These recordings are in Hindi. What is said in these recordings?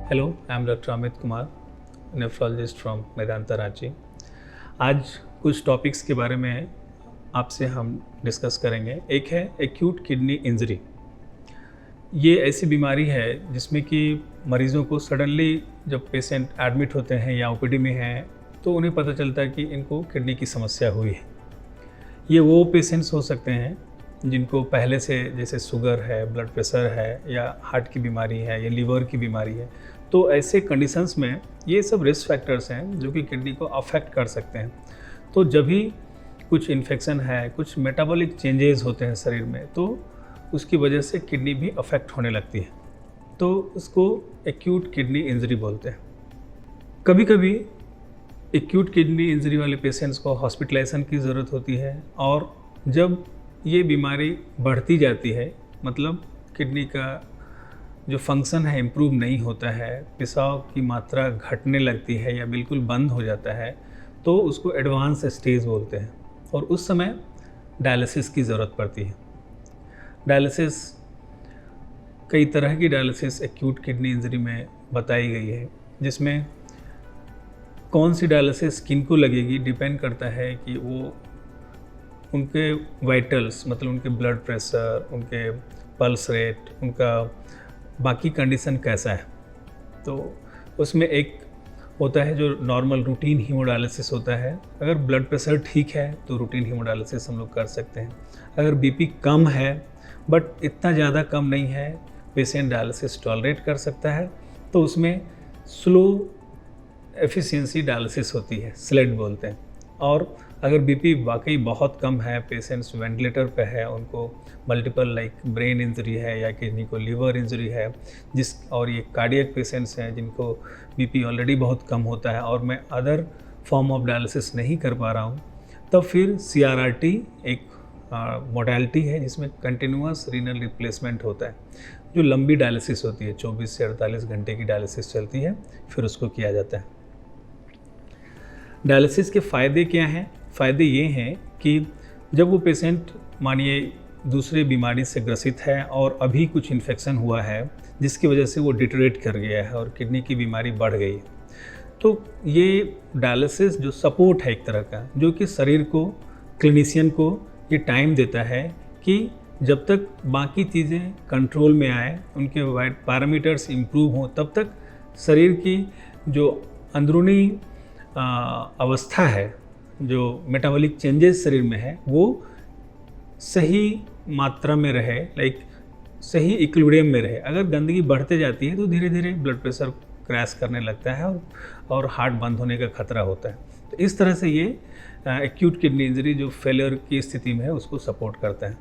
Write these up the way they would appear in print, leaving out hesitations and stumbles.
Hello, I am doctor Amit Kumar, nephrologist from Medanta Ranchi. आज कुछ टॉपिक्स के बारे में आपसे हम डिस्कस करेंगे। एक है एक्यूट किडनी इंजरी। ये ऐसी बीमारी है जिसमें कि मरीज़ों को सडनली जब पेशेंट एडमिट होते हैं या ओपीडी में हैं तो उन्हें पता चलता है कि इनको किडनी की समस्या हुई है। ये वो पेशेंट्स हो सकते हैं जिनको पहले से जैसे शुगर है, ब्लड प्रेशर है या हार्ट की बीमारी है या लीवर की बीमारी है। तो ऐसे कंडीशंस में ये सब रिस्क फैक्टर्स हैं जो कि किडनी को अफेक्ट कर सकते हैं। तो जब भी कुछ इन्फेक्शन है, कुछ मेटाबॉलिक चेंजेस होते हैं शरीर में, तो उसकी वजह से किडनी भी अफेक्ट होने लगती है। तो उसको एक्यूट किडनी इंजरी बोलते हैं। कभी कभी एक्यूट किडनी इंजरी वाले पेशेंट्स को हॉस्पिटलाइजेशन की ज़रूरत होती है, और जब ये बीमारी बढ़ती जाती है, मतलब किडनी का जो फंक्शन है इम्प्रूव नहीं होता है, पेशाब की मात्रा घटने लगती है या बिल्कुल बंद हो जाता है, तो उसको एडवांस स्टेज बोलते हैं और उस समय डायलिसिस की ज़रूरत पड़ती है। डायलिसिस, कई तरह की डायलिसिस एक्यूट किडनी इंजरी में बताई गई है, जिसमें कौन सी डायलिसिस किनको लगेगी डिपेंड करता है कि वो उनके वाइटल्स, मतलब उनके ब्लड प्रेशर, उनके पल्स रेट, उनका बाकी कंडीशन कैसा है। तो उसमें एक होता है जो नॉर्मल रूटीन हीमोडायलिसिस होता है। अगर ब्लड प्रेशर ठीक है तो रूटीन हीमोडायलिसिस हम लोग कर सकते हैं। अगर बीपी कम है बट इतना ज़्यादा कम नहीं है, पेशेंट डायलिसिस टॉलरेट कर सकता है, तो उसमें स्लो एफिशिएंसी डायलिसिस होती है, स्लेट बोलते हैं। और अगर बीपी वाकई बहुत कम है, पेशेंट्स वेंटिलेटर पे है, उनको मल्टीपल लाइक ब्रेन इंजरी है या किडनी को लीवर इंजरी है, और ये कार्डियक पेशेंट्स हैं जिनको बीपी ऑलरेडी बहुत कम होता है और मैं अदर फॉर्म ऑफ डायलिसिस नहीं कर पा रहा हूँ, तब फिर CRRT एक मोडालिटी है जिसमें कंटिन्यूअस रीनल रिप्लेसमेंट होता है, जो लंबी डायलिसिस होती है, 24 से 48 घंटे की डायलिसिस चलती है, फिर उसको किया जाता है। डायलिसिस के फ़ायदे क्या हैं? फ़ायदे ये हैं कि जब वो पेशेंट मानिए दूसरे बीमारी से ग्रसित है और अभी कुछ इन्फेक्शन हुआ है जिसकी वजह से वो डिटेरियोरेट कर गया है और किडनी की बीमारी बढ़ गई है, तो ये डायलिसिस जो सपोर्ट है एक तरह का, जो कि शरीर को, क्लिनिशियन को ये टाइम देता है कि जब तक बाकी चीज़ें कंट्रोल में आए, उनके पैरामीटर्स इम्प्रूव हों, तब तक शरीर की जो अंदरूनी अवस्था है, जो मेटाबॉलिक चेंजेस शरीर में है, वो सही मात्रा में रहे, लाइक सही इक्विलिब्रियम में रहे। अगर गंदगी बढ़ते जाती है तो धीरे धीरे ब्लड प्रेशर क्रैश करने लगता है और हार्ट बंद होने का खतरा होता है। तो इस तरह से ये एक्यूट किडनी इंजरी जो फेलियर की स्थिति में है उसको सपोर्ट करता है।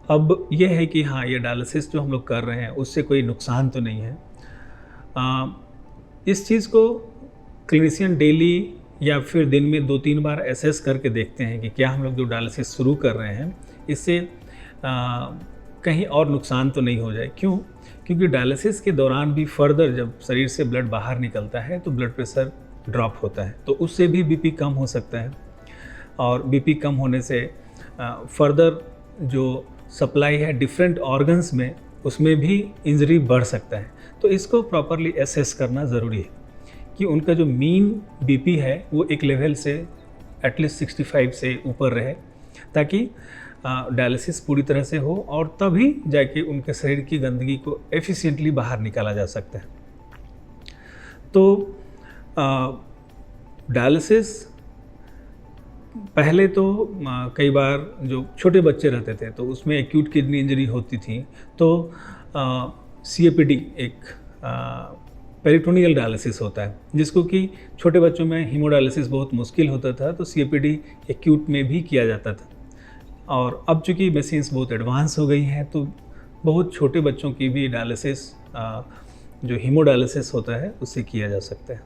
अब ये है कि हाँ, ये डायलिसिस जो हम लोग कर रहे हैं उससे कोई नुकसान तो नहीं है। इस चीज़ को क्लिनिशियन डेली या फिर दिन में 2-3 बार एसेस करके देखते हैं कि क्या हम लोग जो डायलिसिस शुरू कर रहे हैं इससे कहीं और नुकसान तो नहीं हो जाए। क्यों? क्योंकि डायलिसिस के दौरान भी फर्दर जब शरीर से ब्लड बाहर निकलता है तो ब्लड प्रेशर ड्रॉप होता है, तो उससे भी बीपी कम हो सकता है, और बीपी कम होने से फर्दर जो सप्लाई है डिफरेंट ऑर्गन्स में, उसमें भी इंजरी बढ़ सकता है। तो इसको प्रॉपरली एसेस करना ज़रूरी है कि उनका जो मीन बीपी है वो एक लेवल से एटलीस्ट 65 से ऊपर रहे, ताकि डायलिसिस पूरी तरह से हो और तभी जाके उनके शरीर की गंदगी को एफिशिएंटली बाहर निकाला जा सकता है। तो डायलिसिस पहले तो कई बार जो छोटे बच्चे रहते थे तो उसमें एक्यूट किडनी इंजरी होती थी, तो CAPD एक पेरिटोनियल डायलिसिस होता है, जिसको कि छोटे बच्चों में हीमोडायलिसिस बहुत मुश्किल होता था, तो CAPD एक्यूट में भी किया जाता था। और अब चूँकि मशीन्स बहुत एडवांस हो गई हैं तो बहुत छोटे बच्चों की भी डायलिसिस जो हीमोडायलिसिस होता है उससे किया जा सकता है।